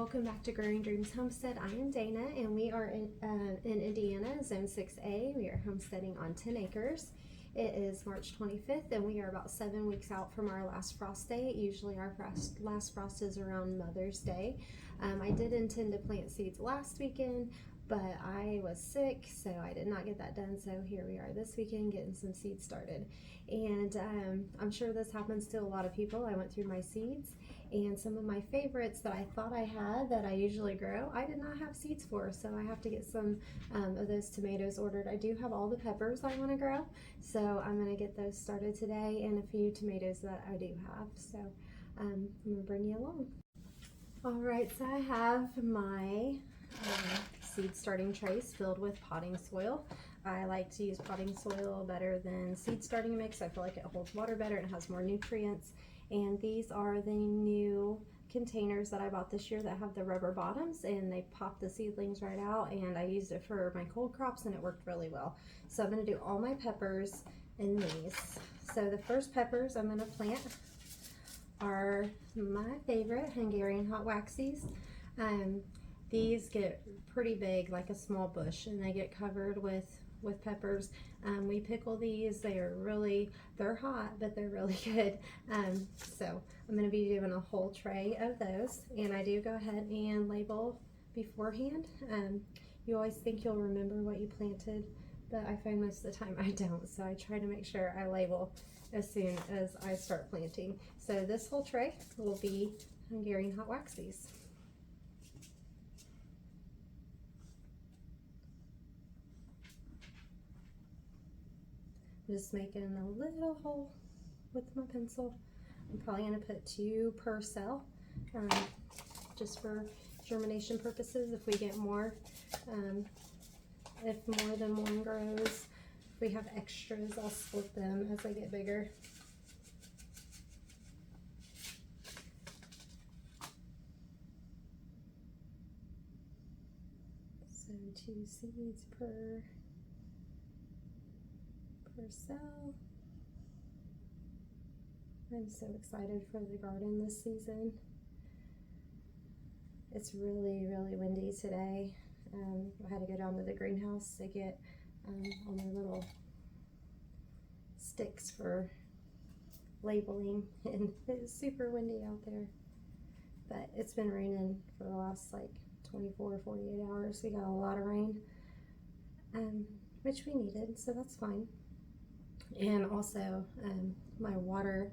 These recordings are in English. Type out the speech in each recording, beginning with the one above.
welcome back to Growing Dreams Homestead. I am Dana and we are in Indiana, Zone 6A. We are homesteading on 10 acres. It is March 25th and we are about 7 weeks out from our last frost day. Usually our last frost is around Mother's Day. I did intend to plant seeds last weekend, but I was sick, so I did not get that done. So here we are this weekend getting some seeds started. And I'm sure this happens to a lot of people. I went through my seeds, and some of my favorites that I thought I had that I usually grow, I did not have seeds for, so I have to get some of those tomatoes ordered. I do have all the peppers I want to grow, so I'm going to get those started today, and a few tomatoes that I do have. So I'm going to bring you along. Alright, so I have my seed starting trays filled with potting soil. I like to use potting soil better than seed starting mix. I feel like it holds water better and it has more nutrients. And these are the new containers that I bought this year that have the rubber bottoms, and they pop the seedlings right out, and I used it for my cold crops and it worked really well. So I'm going to do all my peppers in these. So the first peppers I'm going to plant are my favorite Hungarian hot waxies. These get pretty big, like a small bush, and they get covered with peppers. We pickle these. They're hot, but they're really good. So I'm going to be doing a whole tray of those, and I do go ahead and label beforehand. You always think you'll remember what you planted, but I find most of the time I don't, so I try to make sure I label as soon as I start planting. So this whole tray will be Hungarian hot waxies. I'm just making a little hole with my pencil. I'm probably going to put 2 per cell, just for germination purposes. If we get more, if more than one grows, if we have extras, I'll split them as they get bigger. So 2 seeds per cell. I'm so excited for the garden this season. It's really windy today. I had to go down to the greenhouse to get all my little sticks for labeling, and it's super windy out there. But it's been raining for the last like 24 or 48 hours. We got a lot of rain, which we needed, so that's fine. And also my water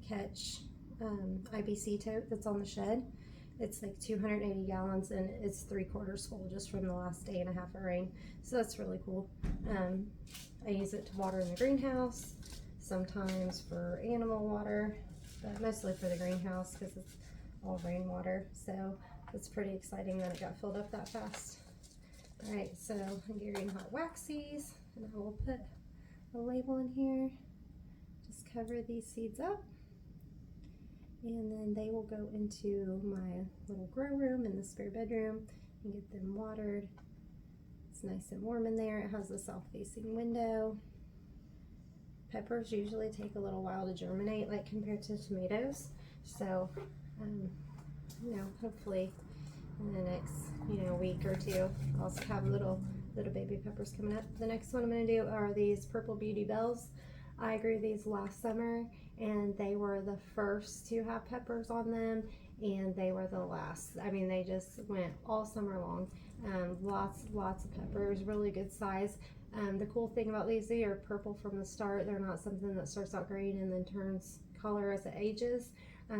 catch IBC tote that's on the shed. It's like 280 gallons and it's 3/4 full just from the last day and a half of rain. So that's really cool. I use it to water in the greenhouse, sometimes for animal water, but mostly for the greenhouse because it's all rainwater. So it's pretty exciting that it got filled up that fast. Alright, so Hungarian hot waxies, and I will put a label in here. Just cover these seeds up, and then they will go into my little grow room in the spare bedroom and get them watered. It's nice and warm in there. It has a south-facing window. Peppers usually take a little while to germinate, like compared to tomatoes. So, you know, hopefully in the next, week or two, I'll have little baby peppers coming up. The next one I'm going to do are these Purple Beauty Bells. I grew these last summer, and they were the first to have peppers on them, and they were the last. I mean, they just went all summer long. Lots of peppers, really good size. The cool thing about these, they are purple from the start. They're not something that starts out green and then turns color as it ages.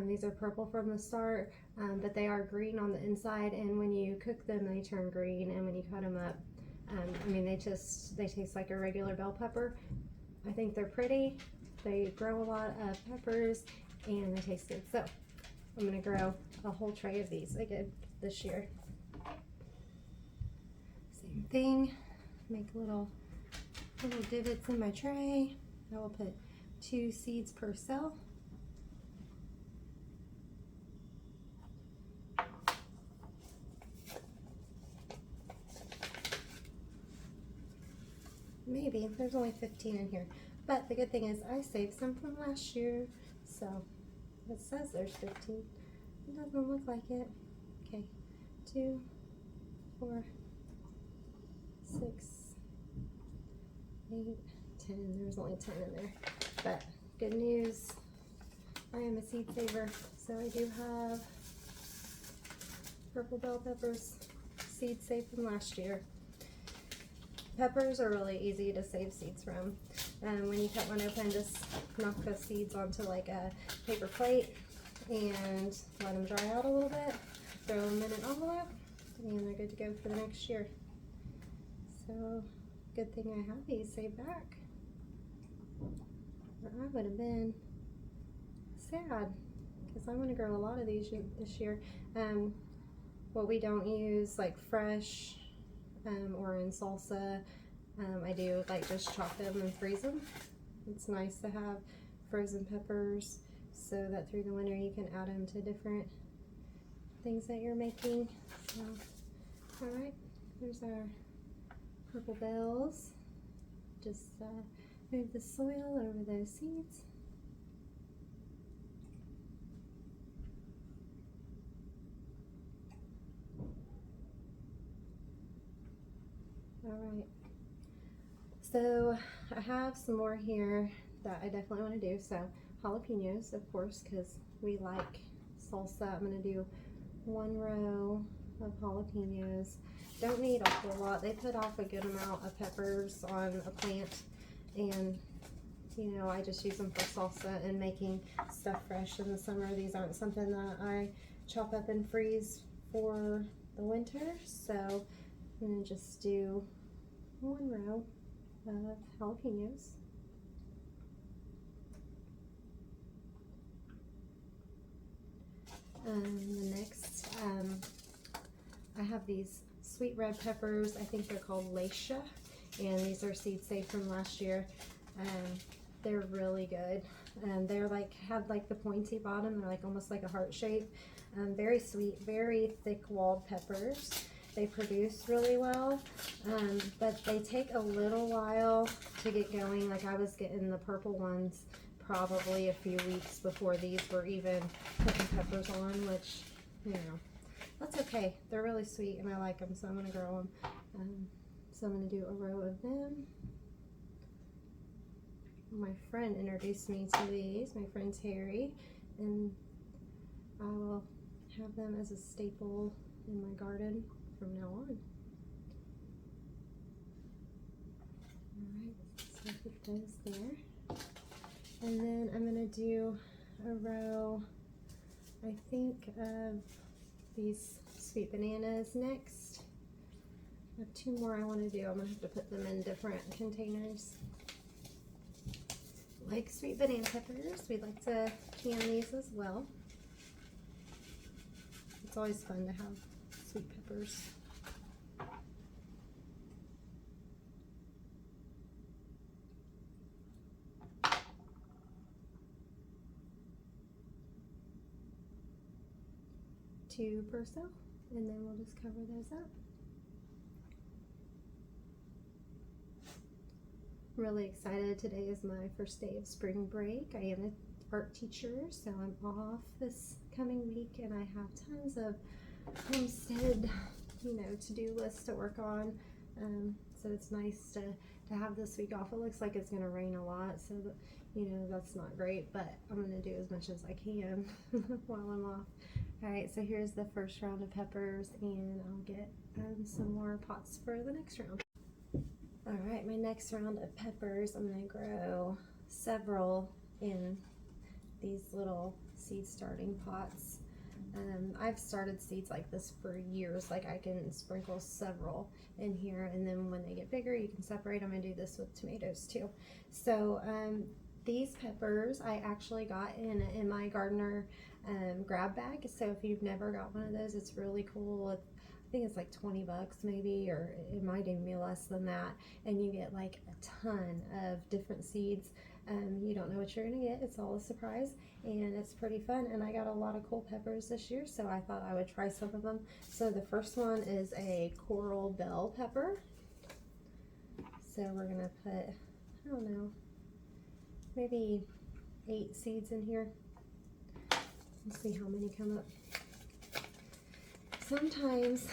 These are purple from the start, but they are green on the inside, and when you cook them, they turn green, and when you cut them up, I mean, they taste like a regular bell pepper. I think they're pretty. They grow a lot of peppers, and they taste good. So I'm going to grow a whole tray of these again this year. Same thing. Make little divots in my tray. I will put 2 seeds per cell. Maybe, there's only 15 in here, but the good thing is I saved some from last year, so it says there's 15. It doesn't look like it. Okay, 2, 4, 6, 8, 10. There's only 10 in there. But good news, I am a seed saver. So I do have purple bell peppers, seed saved from last year. Peppers are really easy to save seeds from. When you cut one open, just knock the seeds onto like a paper plate and let them dry out a little bit. Throw them in an envelope and they're good to go for the next year. So good thing I have these saved back. Or I would have been sad because I want to grow a lot of these this year. What we don't use like fresh or in salsa, I do like just chop them and freeze them. It's nice to have frozen peppers so that through the winter you can add them to different things that you're making. So, all right, there's our purple bells. Just move the soil over those seeds. All right, so I have some more here that I definitely want to do. So jalapenos, of course, because we like salsa. I'm going to do 1 row of jalapenos. Don't need a whole lot. They put off a good amount of peppers on a plant, and you know, I just use them for salsa and making stuff fresh in the summer. These aren't something that I chop up and freeze for the winter, so I'm going to just do 1 row of jalapenos. The next, I have these sweet red peppers. I think they're called Lacia, and these are seed saved from last year. They're really good. They're like, have like the pointy bottom. They're like almost like a heart shape. Very sweet, very thick walled peppers. They produce really well, but they take a little while to get going. Like I was getting the purple ones probably a few weeks before these were even putting peppers on, which, you know, that's okay. They're really sweet and I like them, so I'm going to grow them. So I'm going to do a row of them. My friend introduced me to these. My friend's Harry, and I will have them as a staple in my garden from now on. Alright, so I put those there. And then I'm going to do a row, I think, of these sweet bananas next. I have 2 more I want to do. I'm going to have to put them in different containers. Like sweet banana peppers, we like to can these as well. It's always fun to have sweet peppers. Two per so, and then we'll just cover those up. Really excited. Today is my first day of spring break. I am an art teacher, so I'm off this coming week, and I have tons of homestead, you know, to-do lists to work on. So it's nice to have this week off. It looks like it's going to rain a lot, so that, you know, that's not great, but I'm going to do as much as I can while I'm off. Alright, so here's the first round of peppers, and I'll get some more pots for the next round. Alright, my next round of peppers, I'm going to grow several in these little seed starting pots. I've started seeds like this for years. Like I can sprinkle several in here, and then when they get bigger you can separate them. And do this with tomatoes too. So these peppers I actually got in my gardener grab bag. So if you've never got one of those, it's really cool. I think it's like 20 bucks maybe, or it might even be less than that, and you get like a ton of different seeds. You don't know what you're gonna get. It's all a surprise, and it's pretty fun. And I got a lot of cool peppers this year, so I thought I would try some of them. So the first one is a coral bell pepper. So we're gonna put, I don't know, maybe 8 seeds in here. Let's see how many come up. sometimes,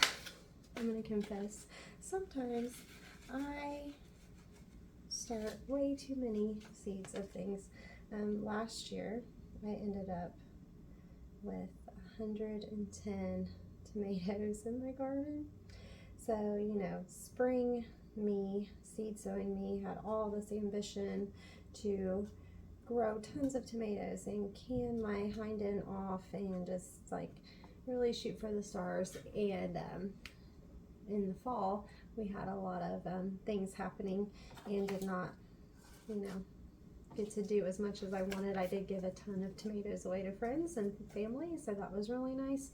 I'm going to confess, sometimes I start way too many seeds of things. Last year, I ended up with 110 tomatoes in my garden. So, you know, spring me, seed sowing me, had all this ambition to grow tons of tomatoes and can my hind end off and just like really shoot for the stars. And in the fall, we had a lot of things happening and did not, you know, get to do as much as I wanted. I did give a ton of tomatoes away to friends and family, so that was really nice.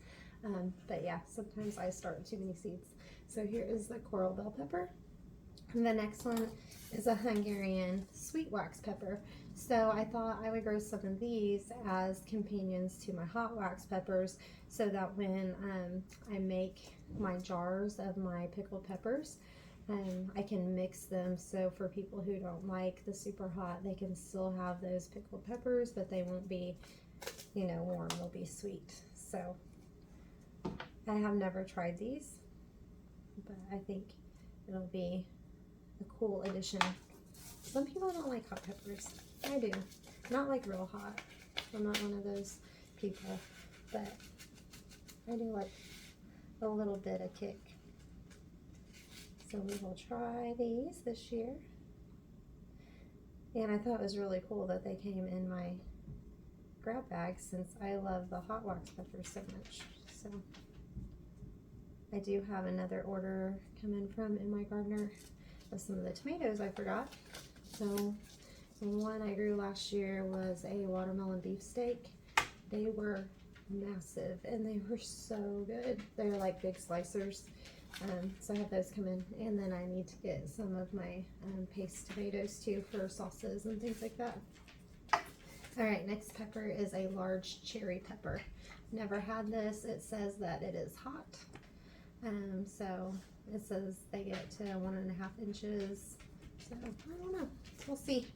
But yeah, sometimes I start too many seeds. So here is the coral bell pepper. And the next one is a Hungarian sweet wax pepper. So I thought I would grow some of these as companions to my hot wax peppers, so that when I make my jars of my pickled peppers, I can mix them, so for people who don't like the super hot, they can still have those pickled peppers, but they won't be, you know, warm. They'll be sweet. So I have never tried these, but I think it'll be a cool addition. Some people don't like hot peppers. I do. Not like real hot. I'm not one of those people, but I do like a little bit of kick. So we will try these this year. And I thought it was really cool that they came in my grab bag, since I love the hot wax peppers so much. So I do have another order coming from In My Gardener of some of the tomatoes I forgot. So one I grew last year was a watermelon beefsteak. They were massive and they were so good. They're like big slicers. So I have those come in, and then I need to get some of my paste tomatoes too for sauces and things like that. All right, next pepper is a large cherry pepper. Never had this. It says that it is hot. So it says they get to 1.5 inches. So I don't know. We'll see.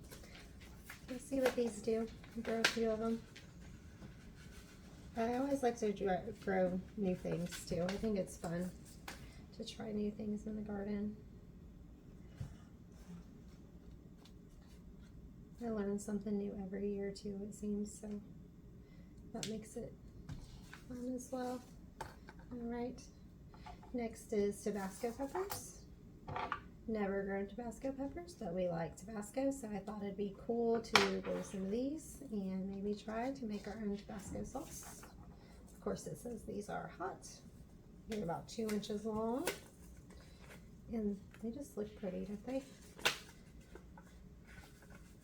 We'll see what these do. Grow a few of them. I always like to grow new things too. I think it's fun to try new things in the garden. I learn something new every year too, it seems, so that makes it fun as well. All right, next is Tabasco peppers. Never grown Tabasco peppers, but we like Tabasco, so I thought it'd be cool to grow some of these and maybe try to make our own Tabasco sauce. Of course, it says these are hot. They're about 2 inches long, and they just look pretty, don't they?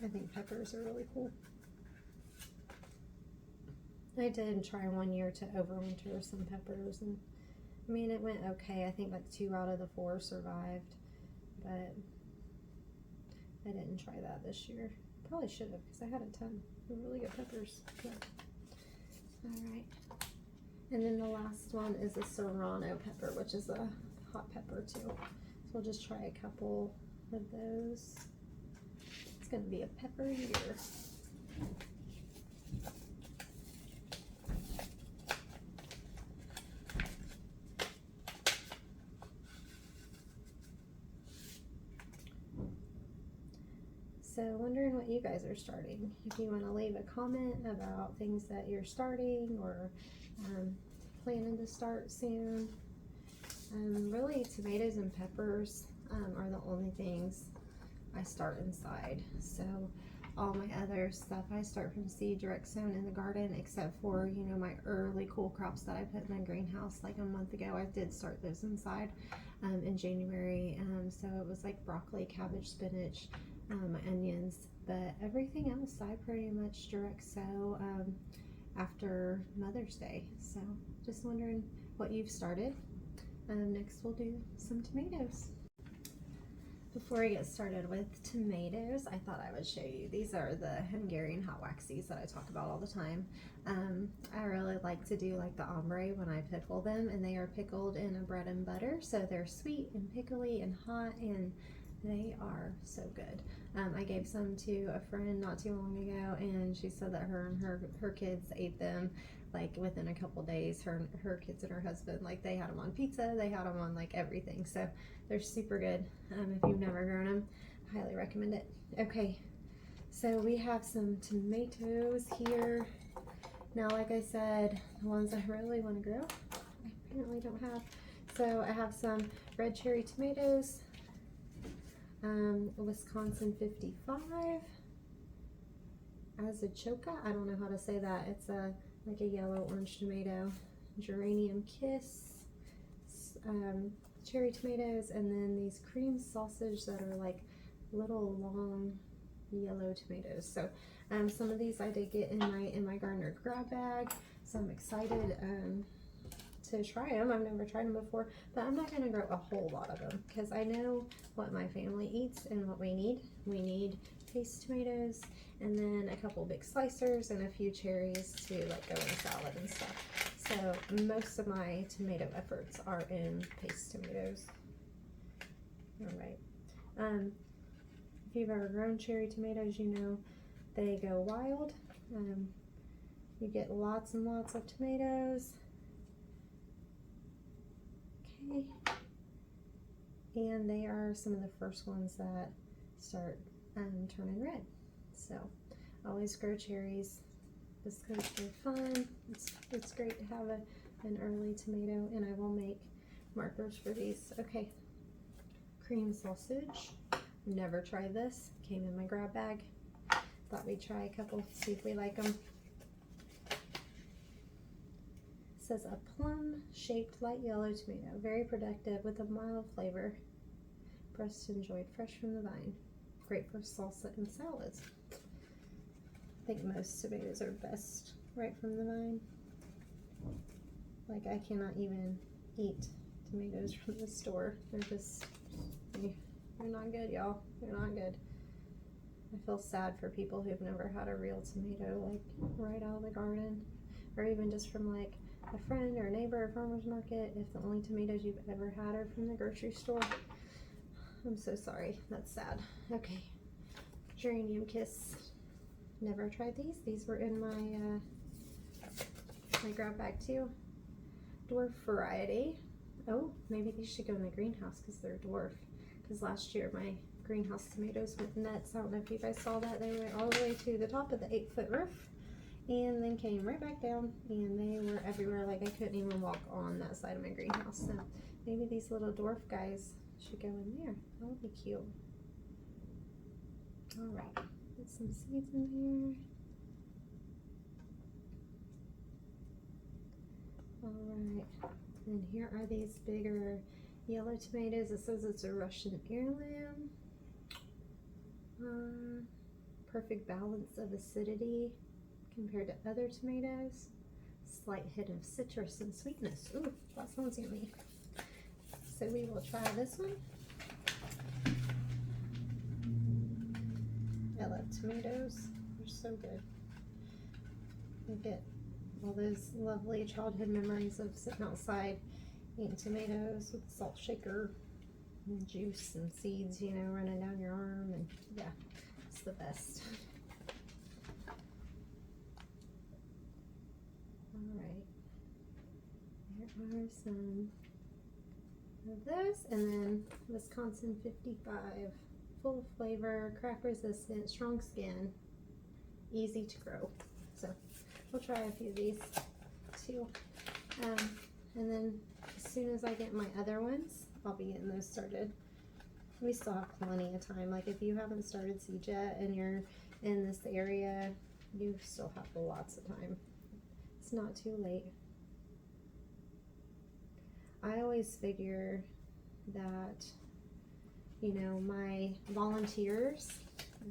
I think peppers are really cool. I did try one year to overwinter some peppers, and I mean, it went okay. I think like 2 out of the 4 survived, but I didn't try that this year. Probably should have, because I had a ton of really good peppers. But, all right. And then the last one is a serrano pepper, which is a hot pepper too. So we'll just try a couple of those. It's going to be a pepper year. So wondering what you guys are starting. If you want to leave a comment about things that you're starting or planning to start soon. Really, tomatoes and peppers are the only things I start inside. So all my other stuff I start from seed direct sown in the garden, except for, you know, my early cool crops that I put in my greenhouse like a month ago. I did start those inside in January. So it was like broccoli, cabbage, spinach, my onions, but everything else I pretty much direct sow after Mother's Day. So just wondering what you've started. Next we'll do some tomatoes. Before I get started with tomatoes, I thought I would show you. These are the Hungarian hot waxies that I talk about all the time. I really like to do like the ombre when I pickle them, and they are pickled in a bread and butter, so they're sweet and pickly and hot, and they are so good. I gave some to a friend not too long ago, and she said that her and her kids ate them like within a couple days. Her kids and her husband, like they had them on pizza, they had them on like everything. So they're super good. If you've never grown them, I highly recommend it. Okay, so we have some tomatoes here. Now, like I said, the ones I really want to grow, I apparently don't have. So I have some red cherry tomatoes, Wisconsin 55, Azachoka, I don't know how to say that. It's like a yellow orange tomato, geranium kiss, cherry tomatoes, and then these cream sausage that are like little long yellow tomatoes. So some of these I did get in my gardener grab bag, so I'm excited to try them. I've never tried them before, but I'm not going to grow a whole lot of them because I know what my family eats and what we need. We need paste tomatoes and then a couple big slicers and a few cherries to like go in salad and stuff. So most of my tomato efforts are in paste tomatoes. All right. If you've ever grown cherry tomatoes, you know they go wild. You get lots and lots of tomatoes. Okay. And they are some of the first ones that start turning red. So always grow cherries just because they're fun. It's great to have an early tomato, and I will make markers for these. Okay, cream sausage. Never tried this. Came in my grab bag. Thought we'd try a couple, see if we like them. It says a plum-shaped light yellow tomato, very productive with a mild flavor. Best enjoyed fresh from the vine. Great for salsa and salads. I think most tomatoes are best right from the vine. Like I cannot even eat tomatoes from the store. They're just, they're not good, y'all. They're not good. I feel sad for people who've never had a real tomato like right out of the garden, or even just from like a friend or a neighbor or farmer's market. If the only tomatoes you've ever had are from the grocery store, I'm so sorry. That's sad. Okay, geranium kiss. Never tried these. These were in my my grab bag too. Dwarf variety. Oh, maybe these should go in the greenhouse because they're dwarf. Because last year my greenhouse tomatoes went nuts. I don't know if you guys saw that. They went all the way to the top of the 8-foot roof and then came right back down, and they were everywhere. Like I couldn't even walk on that side of my greenhouse. So maybe these little dwarf guys should go in there. That would be cute. All right, put some seeds in here. All right, and here are these bigger yellow tomatoes. It says it's a Russian heirloom. Perfect balance of acidity compared to other tomatoes. Slight hint of citrus and sweetness. Ooh, that sounds yummy. So we will try this one. I love tomatoes. They're so good. I get all those lovely childhood memories of sitting outside eating tomatoes with a salt shaker and juice and seeds, you know, running down your arm, and yeah, it's the best. All right, there are some of those, and then Wisconsin 55, full of flavor, crack resistant, strong skin, easy to grow. So we'll try a few of these too, and then as soon as I get my other ones, I'll be getting those started. We still have plenty of time. Like if you haven't started seed yet and you're in this area, you still have lots of time. It's not too late. I always figure that, you know, my volunteers,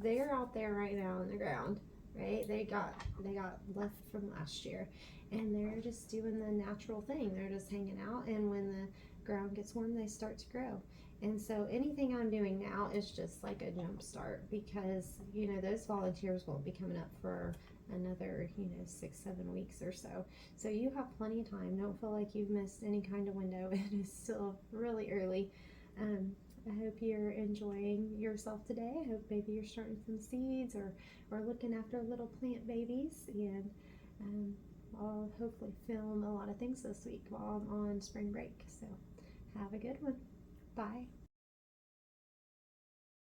they're out there right now on the ground, right? They got left from last year, and they're just doing the natural thing. They're just hanging out, and when the ground gets warm, they start to grow. And so anything I'm doing now is just like a jump start, because, you know, those volunteers won't be coming up for another, you know, 6-7 weeks or so. So you have plenty of time. Don't feel like you've missed any kind of window. It is still really early. I hope you're enjoying yourself today. I hope maybe you're starting some seeds or looking after little plant babies. And I'll hopefully film a lot of things this week while I'm on spring break. So have a good one. Bye.